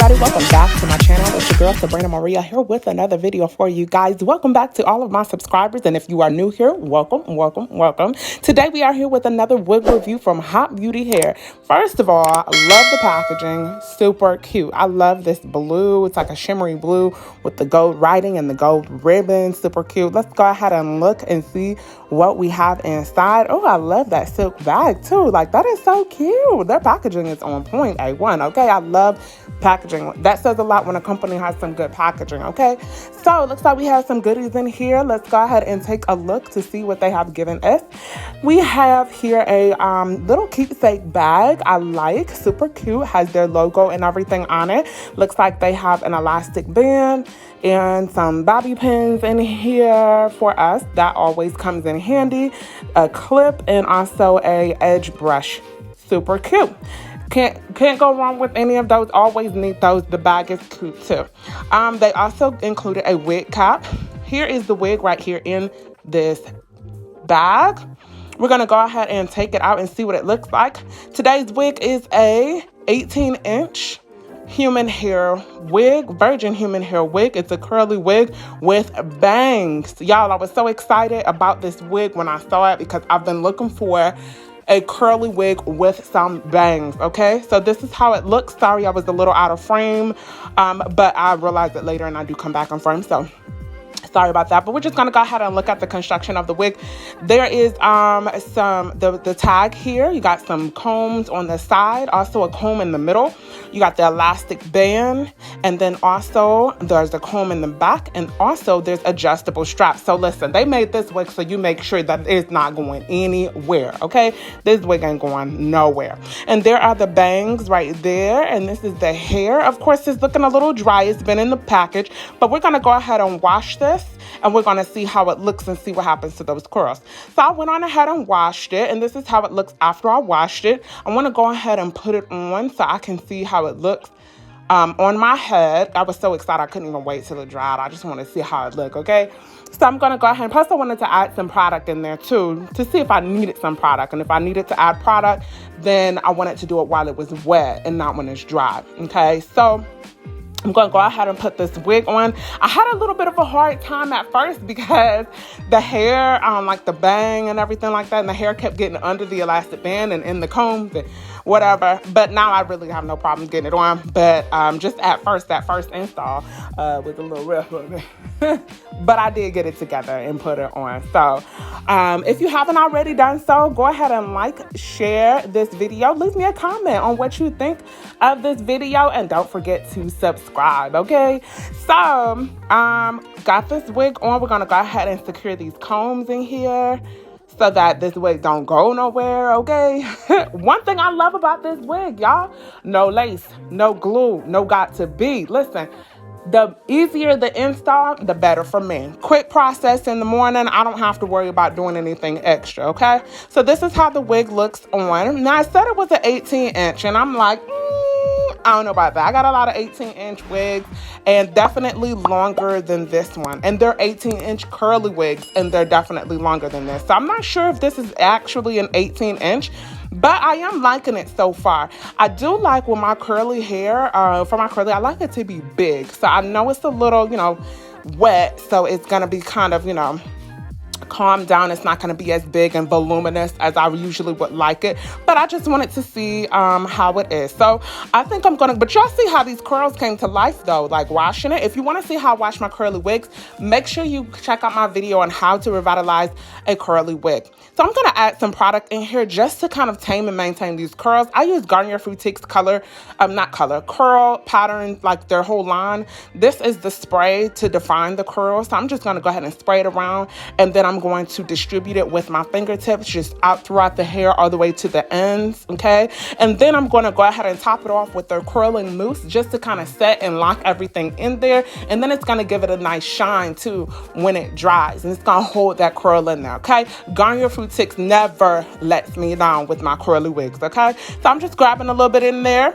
everybody, welcome back to my channel. It's your girl Sabrina Maria here with another video for you guys. Welcome back to all of my subscribers, and if you are new here, welcome. Today we are here with another wig review from Hot Beauty Hair. First of all, I love the packaging, super cute. I love this blue. It's like a shimmery blue with the gold writing and the gold ribbon, super cute. Let's go ahead and look and see what we have inside. Oh, I love that silk bag too. Like, that is so cute. Their packaging is on point, A1. Okay, I love packaging. That says a lot when a company has some good packaging. Okay, so it looks like we have some goodies in here. Let's go ahead and take a look to see what they have given us. We have here a little keepsake bag. I like, super cute, has their logo and everything on it. Looks like they have an elastic band and some bobby pins in here for us. That always comes in handy. A clip and also a edge brush. Super cute. Can't go wrong with any of those. Always need those. The bag is cute too. They also included a wig cap. Here is the wig right here in this bag. We're gonna go ahead and take it out and see what it looks like. Today's wig is a 18-inch human hair wig, virgin human hair wig. It's a curly wig with bangs. Y'all, I was so excited about this wig when I saw it because I've been looking for a curly wig with some bangs. Okay, so this is how it looks. Sorry, I was a little out of frame, but I realized it later and I do come back on frame, so sorry about that. But we're just gonna go ahead and look at the construction of the wig. There is the tag here. You got some combs on the side, also a comb in the middle. You got the elastic band, and then also there's a comb in the back, and also there's adjustable straps. So listen, they made this wig so you make sure that it's not going anywhere. Okay, this wig ain't going nowhere. And there are the bangs right there, and this is the hair. Of course, it's looking a little dry. It's been in the package, but we're gonna go ahead and wash this, and we're going to see how it looks and see what happens to those curls. So I went on ahead and washed it, and this is how it looks after I washed it. I want to go ahead and put it on so I can see how it looks on my head. I was so excited I couldn't even wait till it dried. I just want to see how it looked, okay? So I'm going to go ahead, and plus I wanted to add some product in there too to see if I needed some product. And if I needed to add product, then I wanted to do it while it was wet and not when it's dry, okay? So I'm going to go ahead and put this wig on. I had a little bit of a hard time at first because the hair, like the bang and everything like that, and the hair kept getting under the elastic band and in the combs and whatever. But now I really have no problem getting it on. But just at first, that first install was a little rough on me. But I did get it together and put it on. So if you haven't already done so, go ahead and like, share this video. Leave me a comment on what you think of this video, and don't forget to subscribe, okay? So got this wig on. We're gonna go ahead and secure these combs in here so that this wig don't go nowhere, okay? One thing I love about this wig, y'all, no lace, no glue, no got to be. Listen, the easier the install, the better for me. Quick process in the morning. I don't have to worry about doing anything extra, okay? So this is how the wig looks on. Now, I said it was an 18-inch, and I'm like, I don't know about that. I got a lot of 18-inch wigs, and definitely longer than this one. And they're 18-inch curly wigs, and they're definitely longer than this. So I'm not sure if this is actually an 18-inch, but I am liking it so far. I do like with my curly hair, for my curly, I like it to be big. So I know it's a little, wet, so it's going to be kind of, calm down. It's not going to be as big and voluminous as I usually would like it, but I just wanted to see how it is. So I think I'm gonna, but y'all see how these curls came to life though, like washing it. If you want to see how I wash my curly wigs, make sure you check out my video on how to revitalize a curly wig. So I'm gonna add some product in here just to kind of tame and maintain these curls. I use Garnier Fructique's curl pattern, like their whole line. This is the spray to define the curls. So I'm just gonna go ahead and spray it around, and then I'm going to distribute it with my fingertips just out throughout the hair all the way to the ends, okay? And then I'm going to go ahead and top it off with their curling mousse just to kind of set and lock everything in there. And then it's going to give it a nice shine too when it dries, and it's going to hold that curl in there, okay? Garnier Fructique never lets me down with my curly wigs, okay? So I'm just grabbing a little bit in there.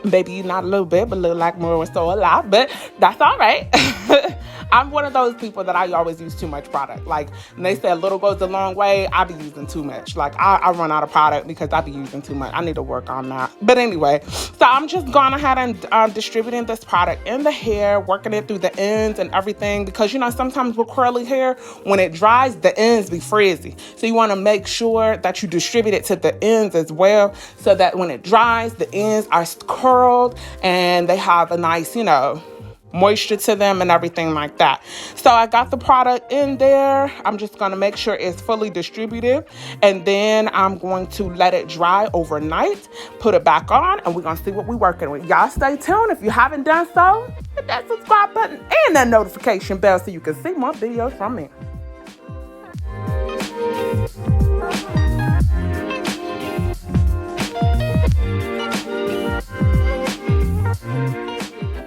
Maybe not a little bit, but a little like more, so a lot, but that's all right. I'm one of those people that I always use too much product. Like when they say a little goes a long way, I be using too much. Like I run out of product because I be using too much. I need to work on that. But anyway, so I'm just going ahead and distributing this product in the hair, working it through the ends and everything, because you know sometimes with curly hair, when it dries, the ends be frizzy. So you want to make sure that you distribute it to the ends as well, so that when it dries, the ends are curled and they have a nice, you know, moisture to them and everything like that. So I got the product in there. I'm just going to make sure it's fully distributed, and then I'm going to let it dry overnight, put it back on, and we're going to see what we're working with. Y'all stay tuned. If you haven't done so, hit that subscribe button and that notification bell so you can see more videos from me.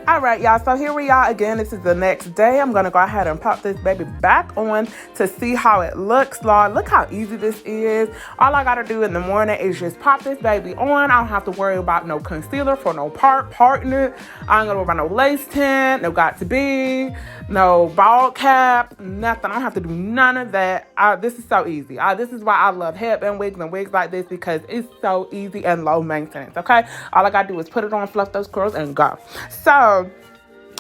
All right, y'all, so here we are again. This is the next day. I'm going to go ahead and pop this baby back on to see how it looks, Lord. Look how easy this is. All I got to do in the morning is just pop this baby on. I don't have to worry about no concealer for no partner. I ain't going to worry about no lace tint, no got to be, no bald cap, nothing. I don't have to do none of that. This is so easy. This is why I love headband wigs and wigs like this, because it's so easy and low maintenance, okay? All I got to do is put it on, fluff those curls, and go. So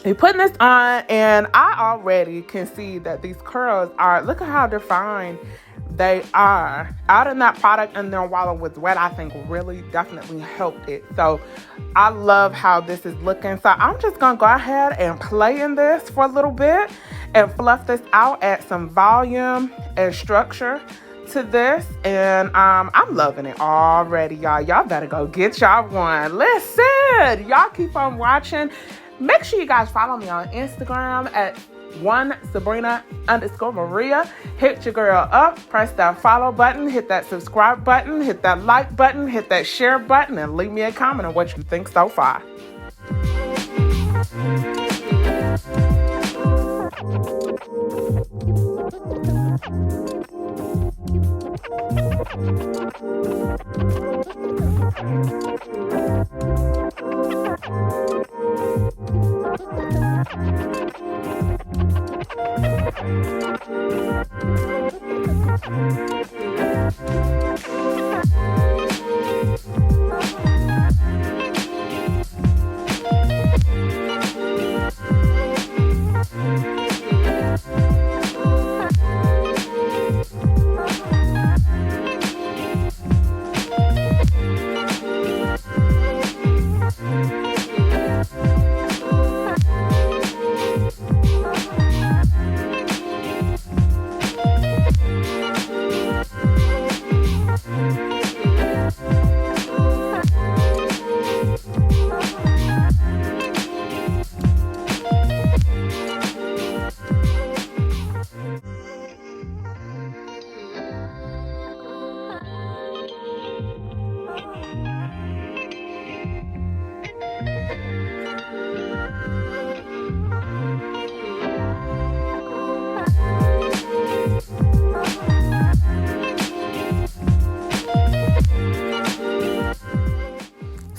you're putting this on, and I already can see that these curls are, look at how defined they are. Adding that product in there while it was wet, I think really definitely helped it. So I love how this is looking. So I'm just going to go ahead and play in this for a little bit and fluff this out, add some volume and structure to this, and I'm loving it already, y'all. Y'all better go get y'all one. Listen, y'all keep on watching. Make sure you guys follow me on Instagram at @1Sabrina_Maria. Hit your girl up, press that follow button, hit that subscribe button, hit that like button, hit that share button, and leave me a comment on what you think so far.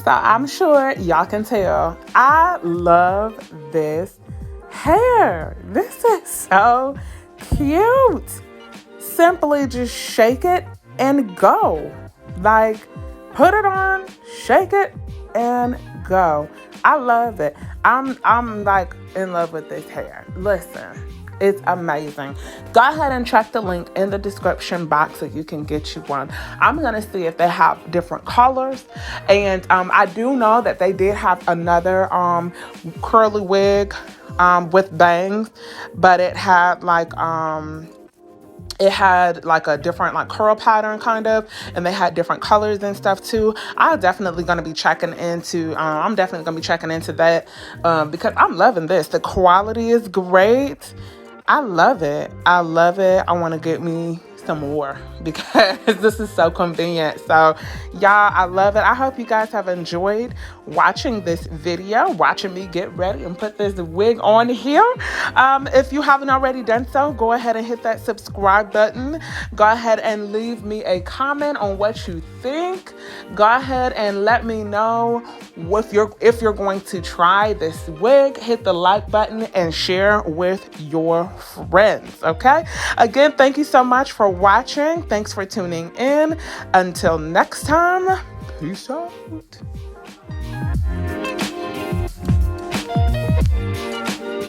So I'm sure y'all can tell I love this hair. This is so cute. Simply just shake it and go. Like, put it on, shake it, and go. I love it. I'm like in love with this hair. Listen, it's amazing. Go ahead and check the link in the description box so you can get you one. I'm going to see if they have different colors. And I do know that they did have another curly wig with bangs, but it had like a different like curl pattern kind of, and they had different colors and stuff too. I'm definitely going to be checking into that because I'm loving this. The quality is great. I love it. I want to get me some more because this is so convenient. So y'all, I love it. I hope you guys have enjoyed watching this video, watching me get ready and put this wig on here. If you haven't already done so, go ahead and hit that subscribe button. Go ahead and leave me a comment on what you think. Go ahead and let me know if you're going to try this wig, hit the like button and share with your friends. Okay, again, thank you so much for watching. Thanks for tuning in. Until next time, peace out.